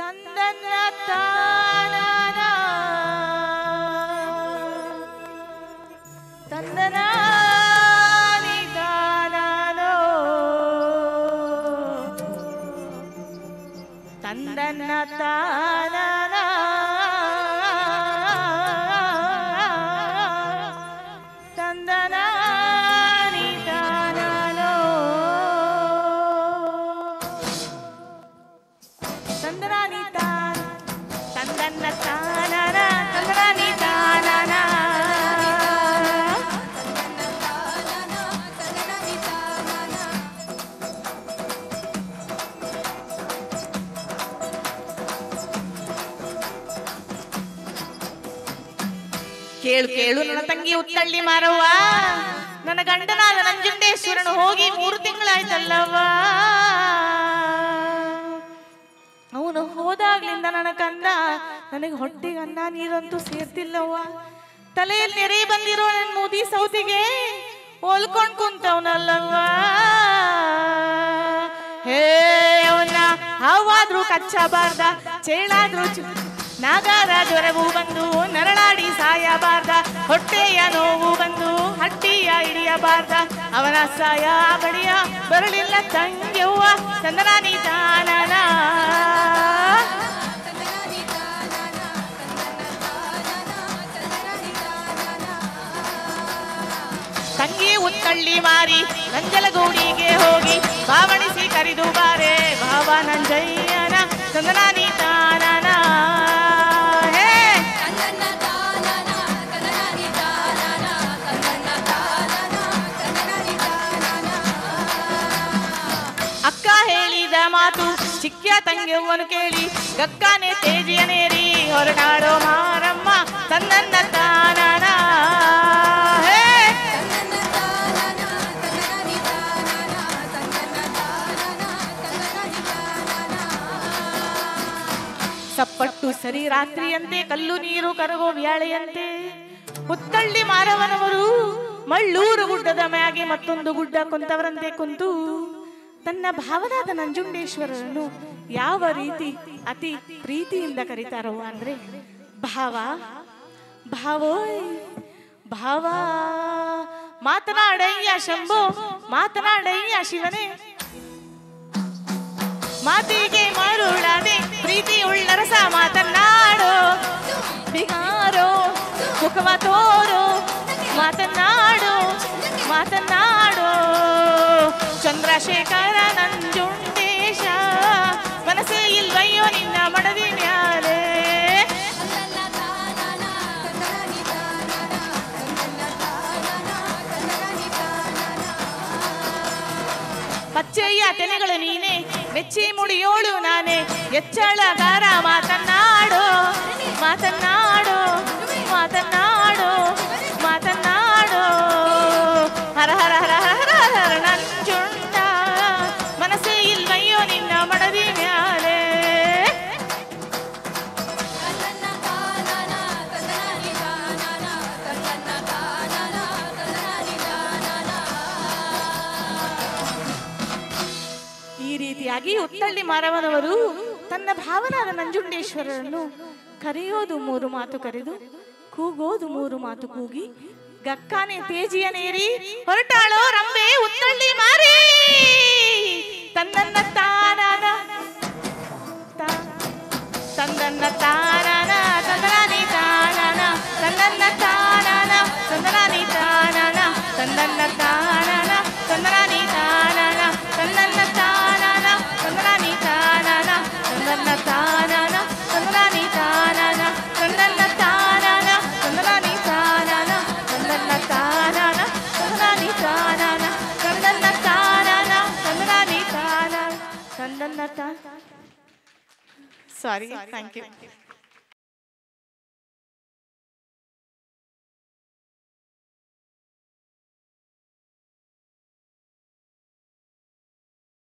ತಂದನ್ನ ತಾನನ ತಂದನ ನಿದಾನೋ ತಂದನ್ನ ತಾನನ ತಂದನ ನಿದಾನೋ ತಂದನ ನಿದಾನ ತಂದನ್ನ ತಾನನ ತಂದನ ನಿದಾನನ ಕೇಳು ಕೇಳು ನನ್ನ ತಂಗಿ ಉತ್ತಳ್ಳಿ ಮಾರವ್ವ, ನನ್ನ ಗಂಡನಾದ ನಂಜುಂಡೇಶ್ವರನು ಹೋಗಿ 3 ತಿಂಗಳಾಯ್ತಲ್ಲವ್ವ. ಅವನು ಹೋದಾಗ್ಲಿಂದ ನನ್ನ ಕಂದ ನನಗೆ ಹೊಟ್ಟೆಗೆ ಅನ್ನ ನೀರಂತೂ ಸೇರ್ತಿಲ್ಲವ್ವ. ತಲೆಯಲ್ಲಿ ನೆರೆ ಬಂದಿರೋ ನನ್ನ ಮೂದಿ ಸೌತಿಗೆ ಹೋಲ್ಕೊಂಡ್ ಕುಂತವನಲ್ಲವ್ವ. ಹೇ ಅವನ್ನ ಹಾವಾದ್ರೂ ಕಚ್ಚಬಾರ್ದ, ಚೇಳಾದ್ರೂ ನಾಗಾರ ಜ್ವರವು ಬಂದು ನರಳಾಡಿ ಸಾಯಬಾರ್ದ, ಹೊಟ್ಟೆಯ ನೋವು ಬಂದು ಹಟ್ಟಿಯ ಹಿಡಿಯಬಾರ್ದ, ಅವನ ಸಾಯ ಬಡಿಯ ಬರಲಿಲ್ಲ ತಂಗ್ಯವ್ವ. ತಂದನ ನಿದಾನನ ತಂಗಿ ಉತ್ತಳ್ಳಿ ಮಾರಿ ನಂಜಲಗೂಡಿಗೆ ಹೋಗಿ ಬಾವಣಿಸಿ ಕರಿದು ಬಾರೆ ಭಾವ ನಂಜಯ್ಯನ ತಂದನ ನಿದಾನನ. ಅಕ್ಕ ಹೇಳಿದ ಮಾತು ಚಿಕ್ಕ ತಂಗಿಯವ್ವನು ಕೇಳಿ ಗಕ್ಕನೆ ತೇಜಿಯನೇರಿ ಹೊರಟಾಡೋ ಮಾರಮ್ಮ ತಂದನ್ನ ತಾನನ. ಸಪ್ಪಟ್ಟು ಸರಿ ರಾತ್ರಿಯಂತೆ ಕಲ್ಲು ನೀರು ಕರಗೋ ವ್ಯಾಳೆಯಂತೆ ಉತ್ತಳ್ಳಿ ಮಾರವನವರು ಮಳ್ಳೂರು ಗುಡ್ಡದ ಮ್ಯಾಗೆ ಮತ್ತೊಂದು ಗುಡ್ಡ ಕುಂತವರಂತೆ ಕುಂತು ತನ್ನ ಭಾವನಾದ ನಂಜುಂಡೇಶ್ವರರನ್ನು ಯಾವ ರೀತಿ ಅತಿ ಪ್ರೀತಿಯಿಂದ ಕರೀತಾರೋ ಅಂದ್ರೆ, ಭಾವ ಭಾವೋಯ್ ಭಾವ, ಮಾತನಾಡಯ್ಯ ಶಂಭೋ ಮಾತನಾಡಯ್ಯ ಶಿವನೇ, ಮಾತಿಗೆ ಮರುಳಾದೆ ಪ್ರೀತಿ ಉಳ್ಳರಸ ಮಾತನಾಡೋ, ಬಿಗಾರೋ ಮುಖವ ತೋರೋ ಮಾತನಾಡೋ ಮಾತನಾಡೋ. ಚಂದ್ರಶೇಖರ ನಂಜುಂಡೇಶ ಮನಸ್ಸೇ ಇಲ್ವಯ್ಯೋ ನಿನ್ನ ಮಡದಿ ಮ್ಯಾಲೆ. ಪಚ್ಚಯ್ಯ ತೆನೆಗಳು ನೀನೆ ಮೆಚ್ಚಿ ಮುಡಿಯೋಳು ನಾನೇ, ಎಚ್ಚಳಗಾರ ಮಾತನಾಡೋ ಮಾತನಾಡೋ ಮಾತನಾಡೋ ಮಾತನಾಡೋ. ಹರ ಹರ ಹರ ಹರ ಹರ ನಂಜುಂಡ ಮನಸ್ಸೇ ಇಲ್ವಯ್ಯೋ ನಿನ್ನ ಮಡದಿ ಮ್ಯಾಲೆ. ಈ ರೀತಿಯಾಗಿ ಉತ್ತಳ್ಳಿ ಮಾರವನವರು ತನ್ನ ಭಾವನಾದ ನಂಜುಂಡೇಶ್ವರರನ್ನು ಕರೆಯೋದು 3 ಮಾತು ಕರೆದು, ಕೂಗೋದು 3 ಮಾತು ಕೂಗಿ, ಗಕ್ಕಾನೆ ತೇಜಿಯನೇರಿ ಹೊರಟಾಳೋ ರಂಬೆ ಉತ್ತಳ್ಳಿ ಮಾರಿ ತಂದನ್ನ ತಾನನ ತಂದನ್ನ ತಾನನ ತಂದನ ನಿದಾನನ ತಂದನ್ನ ತಾನನ ತಂದನ ನಿದಾನನ ತಂದನ್ನ ತಾನನ ತಂದನ ನಿದಾನನ ತಂದನ್ನ ತಾನನ ತಂದನ ನಿದಾನನ ತಂದನ್ನ ತಾನನ ತಂದನ ನಿದಾನನ ತಂದನ್ನ ತಾನನ ತಂದನ ನಿದಾನನ ತಂದನ್ನ ತಾನನ ತಂದನ ನಿದಾನನ ತಂದನ್ನ ತಾನನ ತಂದನ ನಿದಾನನ ತಂದನ್ನ ತಾ. ಸಾರಿ, ಥ್ಯಾಂಕ್ ಯು.